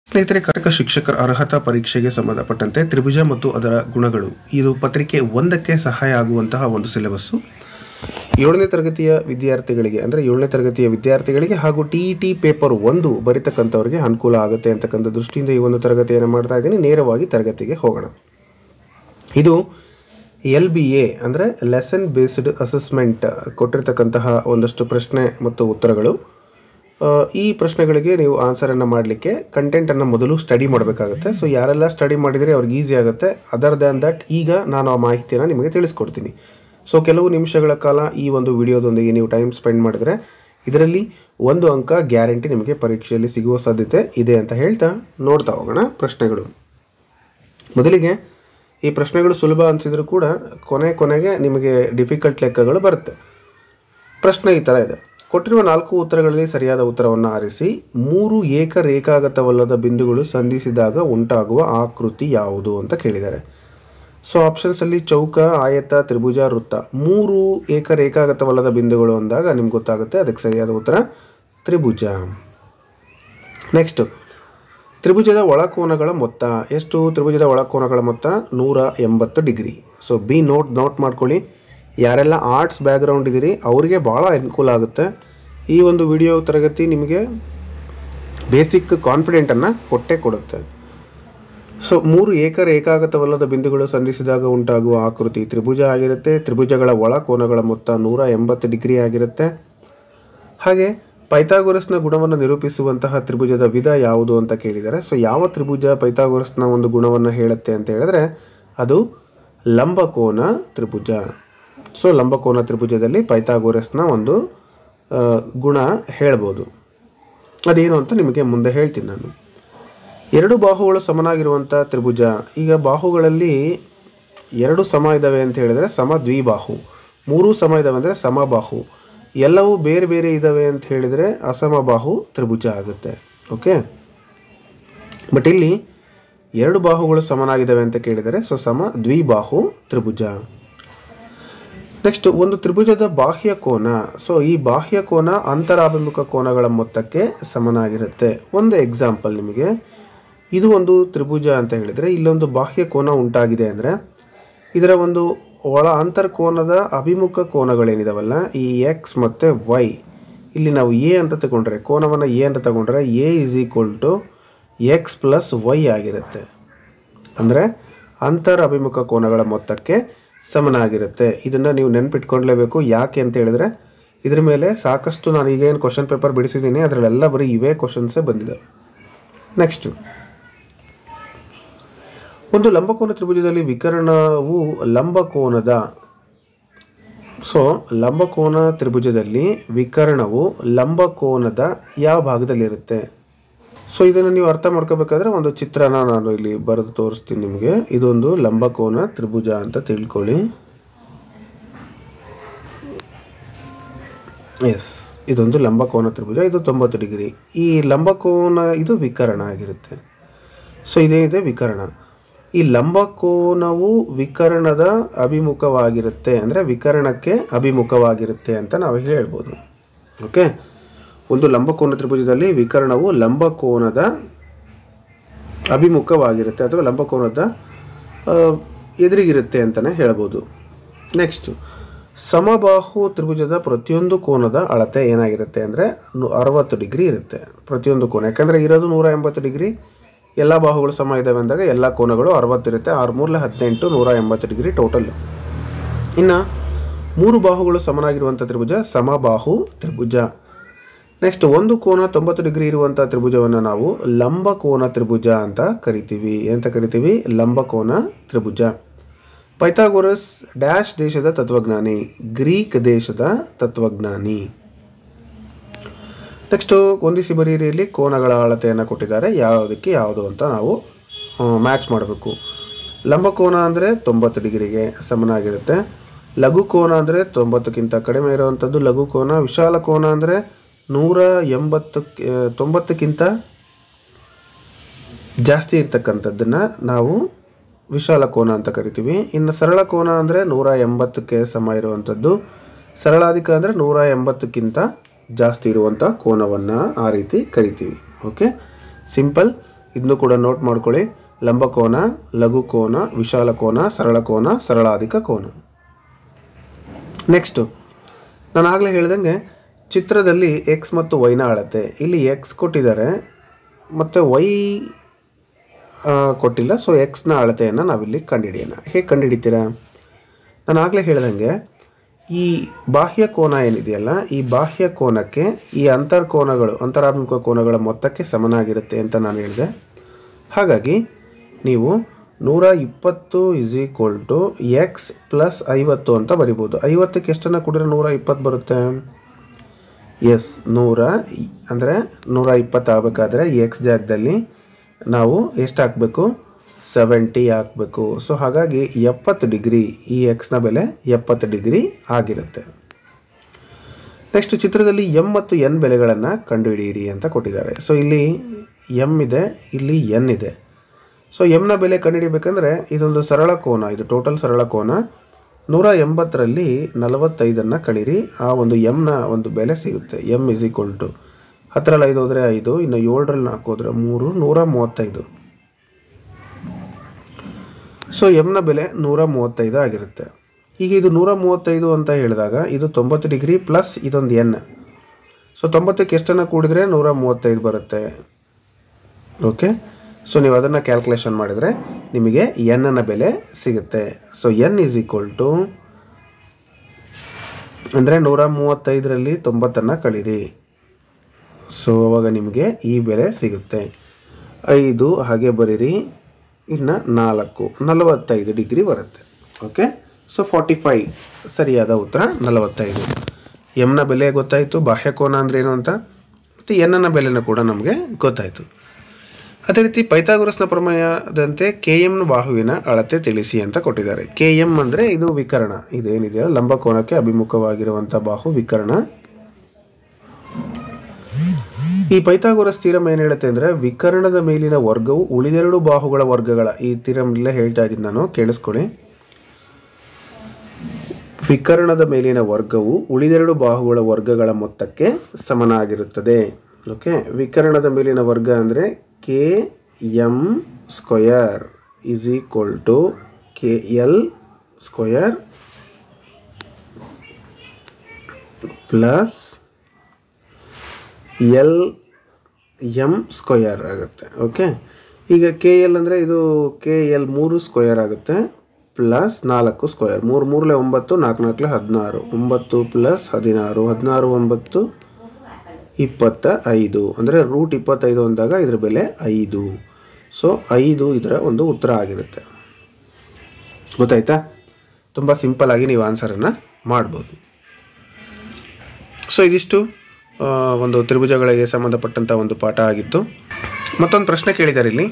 ಸ್ನೇಹಿತರೆ, ಕರ್ನಾಟಕ ಶಿಕ್ಷಕರ ಅರ್ಹತಾ ಪರೀಕ್ಷೆಗೆ ಸಂಬಂಧಪಟ್ಟಂತೆ ತ್ರಿಭುಜ ಮತ್ತು ಅದರ ಗುಣಗಳು ಇದು ಪತ್ರಿಕೆ 1ಕ್ಕೆ ಸಹಾಯ ಆಗುವಂತಹ ಒಂದು ಸಿಲೆಬಸ್ಸು 7ನೇ ತರಗತಿಯ ವಿದ್ಯಾರ್ಥಿಗಳಿಗೆ ಅಂದರೆ 7ನೇ ತರಗತಿಯ ವಿದ್ಯಾರ್ಥಿಗಳಿಗೆ ಹಾಗೂ ಟಿ ಪೇಪರ್ 1 ಬರಿತಕ್ಕಂಥವರಿಗೆ ಅನುಕೂಲ ಆಗುತ್ತೆ ಅಂತಕ್ಕಂಥ ದೃಷ್ಟಿಯಿಂದ ಈ ಒಂದು ತರಗತಿಯನ್ನು ಮಾಡ್ತಾ ಇದ್ದೀನಿ. ನೇರವಾಗಿ ತರಗತಿಗೆ ಹೋಗೋಣ. ಇದು LBA ಅಂದರೆ ಲೆಸನ್ ಬೇಸ್ಡ್ ಅಸೆಸ್ಮೆಂಟ್ ಕೊಟ್ಟಿರ್ತಕ್ಕಂತಹ ಒಂದಷ್ಟು ಪ್ರಶ್ನೆ ಮತ್ತು ಉತ್ತರಗಳು. ಈ ಪ್ರಶ್ನೆಗಳಿಗೆ ನೀವು ಆನ್ಸರನ್ನು ಮಾಡಲಿಕ್ಕೆ ಕಂಟೆಂಟನ್ನು ಮೊದಲು ಸ್ಟಡಿ ಮಾಡಬೇಕಾಗುತ್ತೆ. ಸೊ ಯಾರೆಲ್ಲ ಸ್ಟಡಿ ಮಾಡಿದರೆ ಅವ್ರಿಗೆ ಈಸಿ ಆಗುತ್ತೆ. ಅದರ್ ದ್ಯಾನ್ ದಟ್ ಈಗ ನಾನು ಆ ಮಾಹಿತಿಯನ್ನು ನಿಮಗೆ ತಿಳಿಸ್ಕೊಡ್ತೀನಿ. ಸೊ ಕೆಲವು ನಿಮಿಷಗಳ ಕಾಲ ಈ ಒಂದು ವಿಡಿಯೋದೊಂದಿಗೆ ನೀವು ಟೈಮ್ ಸ್ಪೆಂಡ್ ಮಾಡಿದರೆ ಇದರಲ್ಲಿ 1 ಅಂಕ ಗ್ಯಾರಂಟಿ ನಿಮಗೆ ಪರೀಕ್ಷೆಯಲ್ಲಿ ಸಿಗುವ ಸಾಧ್ಯತೆ ಇದೆ ಅಂತ ಹೇಳ್ತಾ ನೋಡ್ತಾ ಹೋಗೋಣ ಪ್ರಶ್ನೆಗಳು. ಮೊದಲಿಗೆ ಈ ಪ್ರಶ್ನೆಗಳು ಸುಲಭ ಅನಿಸಿದರೂ ಕೂಡ ಕೊನೆಗೆ ನಿಮಗೆ ಡಿಫಿಕಲ್ಟ್ ಲೆಕ್ಕಗಳು ಬರುತ್ತೆ. ಪ್ರಶ್ನೆ ಈ ಥರ ಇದೆ. ಕೊಟ್ಟಿರುವ 4 ಉತ್ತರಗಳಲ್ಲಿ ಸರಿಯಾದ ಉತ್ತರವನ್ನು ಆರಿಸಿ 3 ಏಕರೇಖಾಗತವಲ್ಲದ ಬಿಂದುಗಳು ಸಂಧಿಸಿದಾಗ ಉಂಟಾಗುವ ಆಕೃತಿ ಯಾವುದು ಅಂತ ಕೇಳಿದ್ದಾರೆ. ಸೊ ಆಪ್ಷನ್ಸಲ್ಲಿ ಚೌಕ, ಆಯತ, ತ್ರಿಭುಜ, ವೃತ್ತ. 3 ಏಕರೇಖಾಗತವಲ್ಲದ ಬಿಂದುಗಳು ಅಂದಾಗ ನಿಮ್ಗೆ ಗೊತ್ತಾಗುತ್ತೆ. ಅದಕ್ಕೆ ಸರಿಯಾದ ಉತ್ತರ ತ್ರಿಭುಜ. ನೆಕ್ಸ್ಟ್, ತ್ರಿಭುಜದ ಒಳಕೋನಗಳ ಮೊತ್ತ ಎಷ್ಟು? ತ್ರಿಭುಜದ ಒಳಕೋನಗಳ ಮೊತ್ತ 180 ಡಿಗ್ರಿ. ಸೊ ನೋಟ್ ಮಾಡ್ಕೊಳ್ಳಿ. ಯಾರೆಲ್ಲ ಆರ್ಟ್ಸ್ ಬ್ಯಾಕ್ಗ್ರೌಂಡ್ ಇದ್ದೀರಿ ಅವರಿಗೆ ಭಾಳ ಅನುಕೂಲ ಆಗುತ್ತೆ. ಈ ಒಂದು ವಿಡಿಯೋ ತರಗತಿ ನಿಮಗೆ ಬೇಸಿಕ್ ಕಾನ್ಫಿಡೆಂಟನ್ನು ಕೊಡುತ್ತೆ. ಸೊ 3 ಏಕರೇಖಾಗತವಲ್ಲದ ಬಿಂದುಗಳು ಸಂಧಿಸಿದಾಗ ಉಂಟಾಗುವ ಆಕೃತಿ ತ್ರಿಭುಜ ಆಗಿರುತ್ತೆ. ತ್ರಿಭುಜಗಳ ಒಳಕೋನಗಳ ಮೊತ್ತ 180 ಡಿಗ್ರಿ ಆಗಿರುತ್ತೆ. ಹಾಗೆ ಪೈಥಾಗೊರಸ್ನ ಗುಣವನ್ನು ನಿರೂಪಿಸುವಂತಹ ತ್ರಿಭುಜದ ವಿಧ ಯಾವುದು ಅಂತ ಕೇಳಿದ್ದಾರೆ. ಸೊ ಯಾವ ತ್ರಿಭುಜ ಪೈಥಾಗೊರಸ್ನ ಒಂದು ಗುಣವನ್ನು ಹೇಳುತ್ತೆ ಅಂತ ಹೇಳಿದ್ರೆ ಅದು ಲಂಬಕೋನ ತ್ರಿಭುಜ. ಸೊ ಲಂಬಕೋನ ತ್ರಿಭುಜದಲ್ಲಿ ಪೈಥಾಗೊರಸ್ನ ಒಂದು ಗುಣ ಹೇಳ್ಬೋದು. ಅದೇನು ಅಂತ ನಿಮಗೆ ಮುಂದೆ ಹೇಳ್ತೀನಿ ನಾನು. 2 ಬಾಹುಗಳು ಸಮನಾಗಿರುವಂಥ ತ್ರಿಭುಜ. ಈಗ ಬಾಹುಗಳಲ್ಲಿ 2 ಸಮ ಇದ್ದಾವೆ ಅಂತ ಹೇಳಿದರೆ ಸಮ ದ್ವಿಬಾಹು, 3 ಸಮ ಇದ್ದಾವೆ ಅಂದರೆ ಸಮಬಾಹು, ಎಲ್ಲವೂ ಬೇರೆ ಬೇರೆ ಇದ್ದಾವೆ ಅಂತ ಹೇಳಿದರೆ ಅಸಮಬಾಹು ತ್ರಿಭುಜ ಆಗುತ್ತೆ. ಓಕೆ, ಬಟ್ ಇಲ್ಲಿ 2 ಬಾಹುಗಳು ಸಮನಾಗಿದ್ದಾವೆ ಅಂತ ಕೇಳಿದರೆ ಸೊ ಸಮ ದ್ವಿಬಾಹು ತ್ರಿಭುಜ. ನೆಕ್ಸ್ಟ್, ಒಂದು ತ್ರಿಭುಜದ ಬಾಹ್ಯ ಕೋನ. ಸೊ ಈ ಬಾಹ್ಯ ಕೋನ ಅಂತರಾಭಿಮುಖ ಕೋನಗಳ ಮೊತ್ತಕ್ಕೆ ಸಮನಾಗಿರುತ್ತೆ. ಒಂದು ಎಕ್ಸಾಂಪಲ್ ನಿಮಗೆ, ಇದು ಒಂದು ತ್ರಿಭುಜ ಅಂತ ಹೇಳಿದರೆ ಇಲ್ಲೊಂದು ಬಾಹ್ಯ ಕೋನ ಉಂಟಾಗಿದೆ ಅಂದರೆ ಇದರ ಒಂದು ಒಳ ಅಂತರ್ಕೋನದ ಅಭಿಮುಖ ಕೋನಗಳೇನಿದಾವಲ್ಲ ಈ ಎಕ್ಸ್ ಮತ್ತು ವೈ, ಇಲ್ಲಿ ನಾವು ಎ ಅಂತ ತಗೊಂಡ್ರೆ ಕೋನವನ್ನು ಎ ಅಂತ ತಗೊಂಡ್ರೆ ಎ = x + y ಆಗಿರುತ್ತೆ. ಅಂದರೆ ಅಂತರ್ ಅಭಿಮುಖ ಕೋನಗಳ ಮೊತ್ತಕ್ಕೆ ಸಮನಾಗಿರುತ್ತೆ. ಇದನ್ನು ನೀವು ನೆನ್ಪಿಟ್ಕೊಳ್ಳಲೇಬೇಕು. ಯಾಕೆ ಅಂತ ಹೇಳಿದ್ರೆ ಇದ್ರ ಮೇಲೆ ಸಾಕಷ್ಟು ನಾನು ಈಗೇನು ಕ್ವಶನ್ ಪೇಪರ್ ಬಿಡಿಸಿದ್ದೀನಿ ಅದರಲ್ಲೆಲ್ಲ ಬರೀ ಇವೇ ಕ್ವಶನ್ಸೇ ಬಂದಿದ್ದಾವೆ. ನೆಕ್ಸ್ಟು, ಒಂದು ಲಂಬಕೋನ ತ್ರಿಭುಜದಲ್ಲಿ ವಿಕರ್ಣವು ಲಂಬಕೋನದ ಲಂಬಕೋನ ತ್ರಿಭುಜದಲ್ಲಿ ವಿಕರ್ಣವು ಲಂಬಕೋನದ ಯಾವ ಭಾಗದಲ್ಲಿರುತ್ತೆ? ಸೊ ಇದನ್ನು ನೀವು ಅರ್ಥ ಮಾಡ್ಕೋಬೇಕಾದ್ರೆ ಒಂದು ಚಿತ್ರನ ನಾನು ಇಲ್ಲಿ ಬರೆದು ತೋರಿಸ್ತೀನಿ ನಿಮಗೆ. ಇದೊಂದು ಲಂಬಕೋನ ತ್ರಿಭುಜ ಅಂತ ತಿಳ್ಕೊಳ್ಳಿ. ಎಸ್, ಇದೊಂದು ಲಂಬಕೋನ ತ್ರಿಭುಜ, ಇದು 90 ಡಿಗ್ರಿ. ಈ ಲಂಬಕೋನ ಇದು ವಿಕರ್ಣ ಆಗಿರುತ್ತೆ. ಸೊ ಇದೇನಿದೆ ವಿಕರ್ಣ. ಈ ಲಂಬಕೋನವು ವಿಕರ್ಣದ ಅಭಿಮುಖವಾಗಿರುತ್ತೆ ಅಂದರೆ ವಿಕರ್ಣಕ್ಕೆ ಅಭಿಮುಖವಾಗಿರುತ್ತೆ ಅಂತ ನಾವು ಹೇಳ್ಬೋದು. ಓಕೆ, ಒಂದು ಲಂಬಕೋನ ತ್ರಿಭುಜದಲ್ಲಿ ವಿಕರ್ಣವು ಲಂಬಕೋನದ ಅಭಿಮುಖವಾಗಿರುತ್ತೆ ಅಥವಾ ಲಂಬಕೋನದ ಎದುರಿಗಿರುತ್ತೆ ಅಂತಲೇ ಹೇಳ್ಬೋದು. ನೆಕ್ಸ್ಟು, ಸಮಬಾಹು ತ್ರಿಭುಜದ ಪ್ರತಿಯೊಂದು ಕೋನದ ಅಳತೆ ಏನಾಗಿರುತ್ತೆ ಅಂದರೆ 60 ಡಿಗ್ರಿ ಇರುತ್ತೆ ಪ್ರತಿಯೊಂದು ಕೋನ. ಯಾಕಂದರೆ ಇರೋದು 180 ಡಿಗ್ರಿ, ಎಲ್ಲ ಬಾಹುಗಳು ಸಮ ಇದ್ದಾವೆ ಅಂದಾಗ ಎಲ್ಲ ಕೋನಗಳು 60 ಇರುತ್ತೆ. 6 × 3 = 18, 180 ಡಿಗ್ರಿ ಟೋಟಲ್. ಇನ್ನು 3 ಬಾಹುಗಳು ಸಮನಾಗಿರುವಂಥ ತ್ರಿಭುಜ ಸಮಬಾಹು ತ್ರಿಭುಜ. ನೆಕ್ಸ್ಟ್, ಒಂದು ಕೋನ 90 ಡಿಗ್ರಿ ಇರುವಂಥ ತ್ರಿಭುಜವನ್ನು ನಾವು ಲಂಬಕೋನ ತ್ರಿಭುಜ ಅಂತ ಕರಿತೀವಿ. ಅಂತ ಕರಿತೀವಿ ಲಂಬಕೋನ ತ್ರಿಭುಜ. ಪೈಥಾಗೊರಸ್ ಡ್ಯಾಶ್ ದೇಶದ ತತ್ವಜ್ಞಾನಿ? ಗ್ರೀಕ್ ದೇಶದ ತತ್ವಜ್ಞಾನಿ. ನೆಕ್ಸ್ಟು, ಹೊಂದಿಸಿ ಬರೀರಿಯಲ್ಲಿ ಕೋನಗಳ ಅಳತೆಯನ್ನು ಕೊಟ್ಟಿದ್ದಾರೆ. ಯಾವುದಕ್ಕೆ ಯಾವುದು ಅಂತ ನಾವು ಮ್ಯಾಚ್ ಮಾಡಬೇಕು. ಲಂಬಕೋನ ಅಂದರೆ 90 ಡಿಗ್ರಿಗೆ ಸಮನಾಗಿರುತ್ತೆ. ಲಘುಕೋನ ಅಂದರೆ 90ಕ್ಕಿಂತ ಕಡಿಮೆ ಇರುವಂಥದ್ದು ಲಘುಕೋನ. ವಿಶಾಲ ಕೋನ ಅಂದರೆ 90ಕ್ಕಿಂತ ಜಾಸ್ತಿ ಇರ್ತಕ್ಕಂಥದ್ದನ್ನು ನಾವು ವಿಶಾಲ ಕೋನ ಅಂತ ಕರಿತೀವಿ. ಇನ್ನು ಸರಳ ಕೋನ ಅಂದರೆ 180ಕ್ಕೆ ಸಮ ಇರುವಂಥದ್ದು. ಸರಳಾಧಿಕ ಅಂದರೆ 180ಕ್ಕಿಂತ ಜಾಸ್ತಿ ಇರುವಂಥ ಕೋನವನ್ನು ಆ ರೀತಿ ಕರಿತೀವಿ. Okay, simple. ಇದನ್ನು ಕೂಡ ನೋಟ್ ಮಾಡ್ಕೊಳ್ಳಿ. ಲಂಬಕೋನ, ಲಘುಕೋನ, ವಿಶಾಲ ಕೋನ, ಸರಳ ಕೋನ, ಸರಳಾಧಿಕ ಕೋನ. ನೆಕ್ಸ್ಟು ನಾನು ಆಗಲೇ ಹೇಳ್ದಂಗೆ ಚಿತ್ರದಲ್ಲಿ ಎಕ್ಸ್ ಮತ್ತು ವೈನ ಅಳತೆ. ಇಲ್ಲಿ ಎಕ್ಸ್ ಕೊಟ್ಟಿದ್ದಾರೆ ಮತ್ತು ವೈ ಕೊಟ್ಟಿಲ್ಲ. ಸೊ ಎಕ್ಸ್ನ ಅಳತೆಯನ್ನು ನಾವಿಲ್ಲಿ ಕಂಡುಹಿಡಿಯೋಣ. ಹೇಗೆ ಕಂಡುಹಿಡಿತೀರಾ? ನಾನು ಆಗಲೇ ಹೇಳ್ದಂಗೆ ಈ ಬಾಹ್ಯ ಕೋನ ಏನಿದೆಯಲ್ಲ, ಈ ಬಾಹ್ಯ ಕೋನಕ್ಕೆ ಈ ಅಂತರಾಭಿಮುಖ ಕೋನಗಳ ಮೊತ್ತಕ್ಕೆ ಸಮನಾಗಿರುತ್ತೆ ಅಂತ ನಾನು ಹೇಳಿದೆ. ಹಾಗಾಗಿ ನೀವು 120 = ಎಕ್ಸ್ ಪ್ಲಸ್ 50 ಅಂತ ಬರಿಬೋದು. 50ಕ್ಕೆ ಎಷ್ಟನ್ನು ಕೊಡಿದ್ರೆ 120 ಬರುತ್ತೆ? ಎಸ್, 100 ಅಂದರೆ 120 ಆಗಬೇಕಾದ್ರೆ ಎಕ್ಸ್ ಜಾಗದಲ್ಲಿ ನಾವು ಎಷ್ಟು ಹಾಕಬೇಕು? 70 ಹಾಕಬೇಕು. ಸೊ ಹಾಗಾಗಿ 70 ಡಿಗ್ರಿ, ಈ ಎಕ್ಸ್ನ ಬೆಲೆ 70 ಡಿಗ್ರಿ ಆಗಿರುತ್ತೆ. ನೆಕ್ಸ್ಟ್ ಚಿತ್ರದಲ್ಲಿ ಎಮ್ ಮತ್ತು ಎನ್ ಬೆಲೆಗಳನ್ನು ಕಂಡುಹಿಡಿಯಿರಿ ಅಂತ ಕೊಟ್ಟಿದ್ದಾರೆ. ಸೊ ಇಲ್ಲಿ ಎಮ್ ಇದೆ, ಇಲ್ಲಿ ಎನ್ ಇದೆ. ಸೊ ಎಮ್ನ ಬೆಲೆ ಕಂಡುಹಿಡಿಬೇಕಂದ್ರೆ ಇದೊಂದು ಸರಳ ಕೋನ, ಇದು ಟೋಟಲ್ ಸರಳ ಕೋನ. 180ರಲ್ಲಿ 45 ಕಳೀರಿ, ಆ ಒಂದು ಎಮ್ನ ಒಂದು ಬೆಲೆ ಸಿಗುತ್ತೆ. ಎಮ್ = 10ರಲ್ಲಿ 5 ಹೋದರೆ 5, ಇನ್ನು 7ರಲ್ಲಿ 4 ಹೋದರೆ 3, 135. ಸೊ ಎಮ್ನ ಬೆಲೆ 135 ಆಗಿರುತ್ತೆ. ಈಗ ಇದು 135 ಅಂತ ಹೇಳಿದಾಗ ಇದು 90 ಡಿಗ್ರಿ ಪ್ಲಸ್ ಇದೊಂದು ಎನ್. ಸೊ 90ಕ್ಕೆ ಎಷ್ಟನ್ನು ಕೂಡಿದ್ರೆ 135 ಬರುತ್ತೆ. ಓಕೆ, ಸೊ ನೀವು ಅದನ್ನು ಕ್ಯಾಲ್ಕುಲೇಷನ್ ಮಾಡಿದರೆ ನಿಮಗೆ ಎನ್ನ ಬೆಲೆ ಸಿಗುತ್ತೆ. ಸೊ ಎನ್ = ಅಂದರೆ 135ರಲ್ಲಿ 90 ಕಳೀರಿ. ಸೊ ಅವಾಗ ನಿಮಗೆ ಈ ಬೆಲೆ ಸಿಗುತ್ತೆ. 5 ಹಾಗೆ ಬರೀರಿ, ಇನ್ನು 4, 45 ಡಿಗ್ರಿ ಬರುತ್ತೆ. ಓಕೆ, ಸೊ 45 ಸರಿಯಾದ ಉತ್ತರ 45. ಎಮ್ನ ಬೆಲೆ ಗೊತ್ತಾಯಿತು, ಬಾಹ್ಯಕೋನ ಅಂದರೆ ಏನು ಅಂತ, ಮತ್ತು ಎನ್ನ ಬೆಲೆನೂ ಕೂಡ ನಮಗೆ ಗೊತ್ತಾಯಿತು. ಅದೇ ರೀತಿ ಪೈಥಾಗೊರಸ್ನ ಪ್ರಮೇಯದಂತೆ KM ಬಾಹುವಿನ ಅಳತೆ ತಿಳಿಸಿ ಅಂತ ಕೊಟ್ಟಿದ್ದಾರೆ. KM ಅಂದರೆ ಇದು ವಿಕರ್ಣ, ಇದೇನಿದೆಯಲ್ಲ ಲಂಬಕೋನಕ್ಕೆ ಅಭಿಮುಖವಾಗಿರುವಂಥ ಬಾಹು ವಿಕರ್ಣ. ಈ ಪೈಥಾಗೊರಸ್ ಥಿಯರಮ್ ಏನು ಹೇಳುತ್ತೆ ಅಂದರೆ ವಿಕರ್ಣದ ಮೇಲಿನ ವರ್ಗವು ಉಳಿದೆರಡು ಬಾಹುಗಳ ವರ್ಗಗಳ, ಈ ಥಿಯರಮ್ಲೇ ಹೇಳ್ತಾ ಇದ್ದೀನಿ ನಾನು, ಕೇಳಿಸ್ಕೊಳ್ಳಿ. ವಿಕರ್ಣದ ಮೇಲಿನ ವರ್ಗವು ಉಳಿದೆರಡು ಬಾಹುಗಳ ವರ್ಗಗಳ ಮೊತ್ತಕ್ಕೆ ಸಮನಾಗಿರುತ್ತದೆ. ಓಕೆ, ವಿಕರ್ಣದ ಮೇಲಿನ ವರ್ಗ ಅಂದರೆ KM² = KL² ಪ್ಲಸ್ LM² ಆಗುತ್ತೆ. ಓಕೆ, ಈಗ KL ಅಂದರೆ ಇದು KL 3² ಆಗುತ್ತೆ ಪ್ಲಸ್ 4² 3 3 9, 4 4 16, 9 ಪ್ಲಸ್ 16, 16 9 25 ಅಂದರೆ √25 ಅಂದಾಗ ಇದರ ಬೆಲೆ 5. ಸೊ 5 ಇದರ ಒಂದು ಉತ್ತರ ಆಗಿರುತ್ತೆ. ಗೊತ್ತಾಯ್ತಾ? ತುಂಬ ಸಿಂಪಲ್ ಆಗಿ ನೀವು ಆನ್ಸರನ್ನು ಮಾಡ್ಬೋದು. ಸೊ ಇದಿಷ್ಟು ಒಂದು ತ್ರಿಭುಜಗಳಿಗೆ ಸಂಬಂಧಪಟ್ಟಂಥ ಒಂದು ಪಾಠ ಆಗಿತ್ತು. ಮತ್ತೊಂದು ಪ್ರಶ್ನೆ ಕೇಳಿದ್ದಾರೆ ಇಲ್ಲಿ,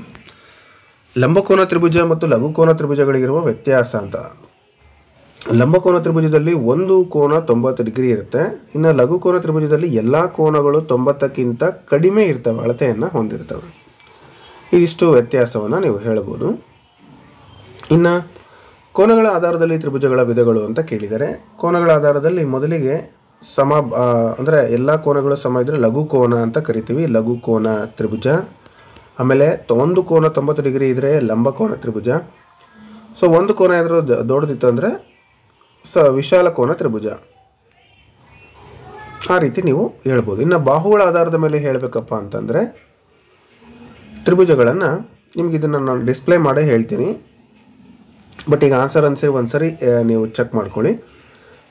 ಲಂಬಕೋನ ತ್ರಿಭುಜ ಮತ್ತು ಲಘುಕೋನ ತ್ರಿಭುಜಗಳಿಗಿರುವ ವ್ಯತ್ಯಾಸ ಅಂತ. ಲಂಬಕೋನ ತ್ರಿಭುಜದಲ್ಲಿ ಒಂದು ಕೋನ 90 ಡಿಗ್ರಿ ಇರುತ್ತೆ, ಇನ್ನು ಲಘುಕೋನ ತ್ರಿಭುಜದಲ್ಲಿ ಎಲ್ಲ ಕೋನಗಳು 90ಕ್ಕಿಂತ ಕಡಿಮೆ ಇರ್ತವೆ, ಅಳತೆಯನ್ನು ಹೊಂದಿರ್ತವೆ. ಇದಿಷ್ಟು ವ್ಯತ್ಯಾಸವನ್ನು ನೀವು ಹೇಳ್ಬೋದು. ಇನ್ನು ಕೋನಗಳ ಆಧಾರದಲ್ಲಿ ತ್ರಿಭುಜಗಳ ವಿಧಗಳು ಅಂತ ಕೇಳಿದರೆ, ಕೋನಗಳ ಆಧಾರದಲ್ಲಿ ಮೊದಲಿಗೆ ಅಂದರೆ ಎಲ್ಲ ಕೋನಗಳು ಸಮ ಇದ್ದರೆ ಲಘುಕೋನ ಅಂತ ಕರಿತೀವಿ, ಲಘುಕೋನ ತ್ರಿಭುಜ. ಆಮೇಲೆ ಒಂದು ಕೋನ 90 ಡಿಗ್ರಿ ಇದ್ದರೆ ಲಂಬಕೋನ ತ್ರಿಭುಜ. ಸೊ ಒಂದು ಕೋನ ಏನಾದರೂ ದೊಡ್ಡದಿತ್ತು ಅಂದರೆ ವಿಶಾಲ ಕೋನ ತ್ರಿಭುಜ. ಆ ರೀತಿ ನೀವು ಹೇಳ್ಬೋದು. ಇನ್ನು ಬಾಹುಗಳ ಆಧಾರದ ಮೇಲೆ ಹೇಳಬೇಕಪ್ಪ ಅಂತಂದರೆ ತ್ರಿಭುಜಗಳನ್ನು ನಿಮ್ಗೆ ಇದನ್ನು ನಾನು ಡಿಸ್ಪ್ಲೇ ಮಾಡೇ ಹೇಳ್ತೀನಿ, ಬಟ್ ಈಗ ಆನ್ಸರ್ ಅನ್ಸರಿ ಒಂದ್ಸರಿ ನೀವು ಚೆಕ್ ಮಾಡ್ಕೊಳ್ಳಿ.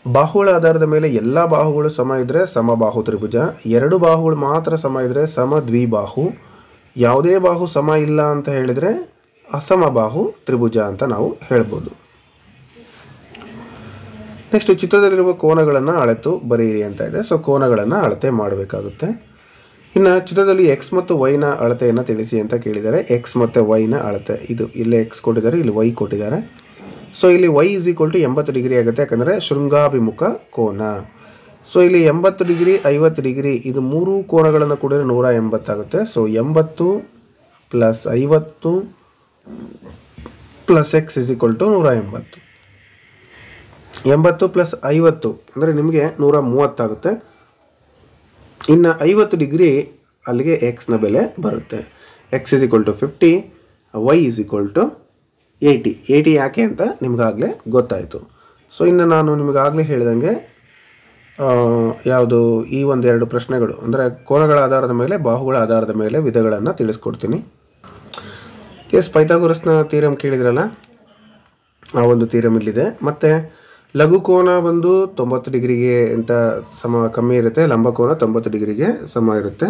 ಬಾಹುಗಳ ಆಧಾರದ ಮೇಲೆ ಎಲ್ಲ ಬಾಹುಗಳು ಸಮ ಇದ್ದರೆ ಸಮಬಾಹು ತ್ರಿಭುಜ, ಎರಡು ಬಾಹುಗಳು ಮಾತ್ರ ಸಮ ಇದ್ದರೆ ಸಮದ್ವಿಬಾಹು, ಯಾವುದೇ ಬಾಹು ಸಮ ಇಲ್ಲ ಅಂತ ಹೇಳಿದರೆ ಅಸಮಬಾಹು ತ್ರಿಭುಜ ಅಂತ ನಾವು ಹೇಳ್ಬೋದು. ನೆಕ್ಸ್ಟ್ ಚಿತ್ರದಲ್ಲಿರುವ ಕೋನಗಳನ್ನು ಅಳೆತು ಬರೆಯಿರಿ ಅಂತ ಇದೆ. ಸೊ ಕೋನಗಳನ್ನು ಅಳತೆ ಮಾಡಬೇಕಾಗುತ್ತೆ. ಇನ್ನು ಚಿತ್ರದಲ್ಲಿ ಎಕ್ಸ್ ಮತ್ತು ವೈನ ಅಳತೆಯನ್ನು ತಿಳಿಸಿ ಅಂತ ಕೇಳಿದ್ದಾರೆ. ಎಕ್ಸ್ ಮತ್ತು ವೈನ ಅಳತೆ, ಇದು ಇಲ್ಲೇ ಎಕ್ಸ್ ಕೊಟ್ಟಿದ್ದಾರೆ, ಇಲ್ಲಿ ವೈ ಕೊಟ್ಟಿದ್ದಾರೆ. ಸೊ ಇಲ್ಲಿ y = 80 ಡಿಗ್ರಿ ಆಗುತ್ತೆ, ಯಾಕಂದರೆ ಶೃಂಗಾಭಿಮುಖ ಕೋನ. ಸೊ ಇಲ್ಲಿ 80 ಡಿಗ್ರಿ 50 ಡಿಗ್ರಿ ಇದು ಮೂರು ಕೋನಗಳನ್ನು ಕೂಡಿದ್ರೆ 180 ಆಗುತ್ತೆ. So 80 plus 50 plus x = 180. 80 plus 50 ಅಂದರೆ ನಿಮಗೆ 130 ಆಗುತ್ತೆ. ಇನ್ನು 50 ಡಿಗ್ರಿ ಅಲ್ಲಿಗೆ ಎಕ್ಸ್ನ ಬೆಲೆ ಬರುತ್ತೆ. X is equal to 50, y is equal to 80. 80 ಯಾಕೆ ಅಂತ ನಿಮಗಾಗಲೇ ಗೊತ್ತಾಯಿತು. ಸೊ ಇನ್ನು ನಾನು ನಿಮಗಾಗಲೇ ಹೇಳಿದಂಗೆ ಯಾವುದು ಈ ಒಂದೆರಡು ಪ್ರಶ್ನೆಗಳು ಅಂದರೆ ಕೋನಗಳ ಆಧಾರದ ಮೇಲೆ ಬಾಹುಗಳ ಆಧಾರದ ಮೇಲೆ ವಿಧಗಳನ್ನು ತಿಳಿಸ್ಕೊಡ್ತೀನಿ. ಪೈಥಾಗೋರಸ್ನ ಥಿಯರಮ್ ಕೇಳಿದ್ರಲ್ಲ, ಆ ಒಂದು ಥಿಯರಮ್ ಇಲ್ಲಿದೆ. ಮತ್ತು ಲಘು ಕೋನ ಬಂದು 90 ಡಿಗ್ರಿಗೆ ಅಂತ ಕಮ್ಮಿ ಇರುತ್ತೆ, ಲಂಬ ಕೋನ 90 ಡಿಗ್ರಿಗೆ ಸಮ ಇರುತ್ತೆ.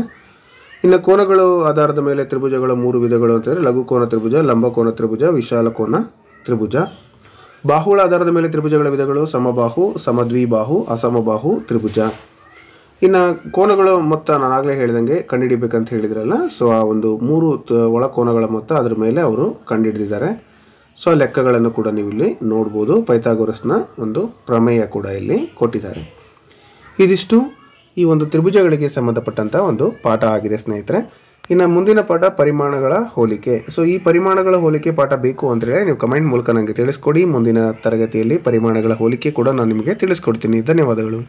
ಇನ್ನು ಕೋನಗಳು ಆಧಾರದ ಮೇಲೆ ತ್ರಿಭುಜಗಳ 3 ವಿಧಗಳು ಅಂತಂದರೆ ಲಘು ಕೋನ ತ್ರಿಭುಜ, ಲಂಬ ಕೋನ ತ್ರಿಭುಜ, ವಿಶಾಲ ಕೋನ ತ್ರಿಭುಜ. ಬಾಹುಗಳ ಆಧಾರದ ಮೇಲೆ ತ್ರಿಭುಜಗಳ ವಿಧಗಳು ಸಮಬಾಹು, ಸಮದ್ವಿಬಾಹು, ಅಸಮಬಾಹು ತ್ರಿಭುಜ. ಇನ್ನು ಕೋನಗಳ ಮೊತ್ತ ನಾನಾಗಲೇ ಹೇಳಿದಂಗೆ ಕಂಡುಹಿಡಿಬೇಕಂತ ಹೇಳಿದ್ರಲ್ಲ, ಸೊ ಆ ಒಂದು 3 ಒಳ ಕೋನಗಳ ಮೊತ್ತ ಅದ್ರ ಮೇಲೆ ಅವರು ಕಂಡುಹಿಡಿದಿದ್ದಾರೆ. ಸೊ ಆ ಲೆಕ್ಕಗಳನ್ನು ಕೂಡ ನೀವು ಇಲ್ಲಿ ನೋಡ್ಬೋದು. ಪೈಥಾಗೋರಸ್ನ ಒಂದು ಪ್ರಮೇಯ ಕೂಡ ಇಲ್ಲಿ ಕೊಟ್ಟಿದ್ದಾರೆ. ಇದಿಷ್ಟು ಈ ಒಂದು ತ್ರಿಭುಜಗಳಿಗೆ ಸಂಬಂಧಪಟ್ಟಂಥ ಒಂದು ಪಾಠ ಆಗಿದೆ ಸ್ನೇಹಿತರೆ. ಇನ್ನು ಮುಂದಿನ ಪಾಠ ಪರಿಮಾಣಗಳ ಹೋಲಿಕೆ. ಸೊ ಈ ಪರಿಮಾಣಗಳ ಹೋಲಿಕೆ ಪಾಠ ಬೇಕು ಅಂದರೆ ನೀವು ಕಮೆಂಟ್ ಮೂಲಕ ನನಗೆ ತಿಳಿಸ್ಕೊಡಿ. ಮುಂದಿನ ತರಗತಿಯಲ್ಲಿ ಪರಿಮಾಣಗಳ ಹೋಲಿಕೆ ಕೂಡ ನಾನು ನಿಮಗೆ ತಿಳಿಸ್ಕೊಡ್ತೀನಿ. ಧನ್ಯವಾದಗಳು.